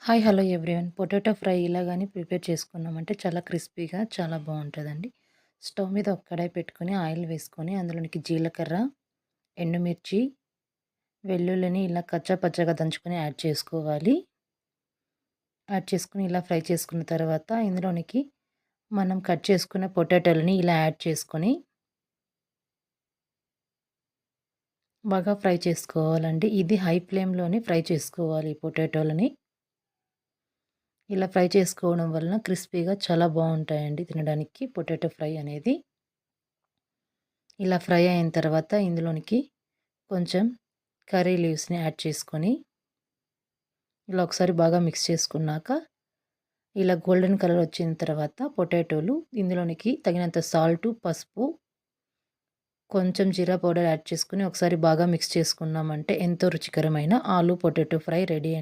Hi! Hello everyone. Potato fry ఇలా గాని prepare చేసుకున్నామంటే చాలా క్రిస్పీగా చాలా బావుంటదండి. స్టవ్ మీద ఒక కడాయి పెట్టుకొని ఆయిల్ వేసుకొని అందులోనికి జీలకర్ర, ఎండుమిర్చి, వెల్లుల్లిని ఇలా కచ్చా పచ్చాగా దంచుకొని యాడ్ చేసుకోవాలి. యాడ్ చేసుకొని ఇలా ఫ్రై చేసుకున్న తర్వాత ఇందులోనికి మనం కట్ చేసుకున్న పొటాటోలని ఇలా యాడ్ చేసుకొని బాగా ఫ్రై చేసుకోవాలండి. ఇది హై ఫ్లేమ్‌లోనే ఫ్రై చేసుకోవాలి ఈ పొటాటోలని. ఇలా ఫ్రై చేసుకోవడం వలన క్రిస్పీగా చాలా బావుంటాయండి తినడానికి పొటాటో ఫ్రై అనేది. ఇలా ఫ్రై అయిన తర్వాత ఇందులోనికి కొంచెం కర్రీ లీవ్స్‌ని యాడ్ చేసుకొని, ఇలా ఒకసారి బాగా మిక్స్ చేసుకున్నాక, ఇలా గోల్డెన్ కలర్ వచ్చిన తర్వాత పొటాటోలు ఇందులోనికి తగినంత సాల్టు, పసుపు, కొంచెం జీరా పౌడర్ యాడ్ చేసుకొని ఒకసారి బాగా మిక్స్ చేసుకున్నామంటే ఎంతో రుచికరమైన ఆలు పొటాటో ఫ్రై రెడీ.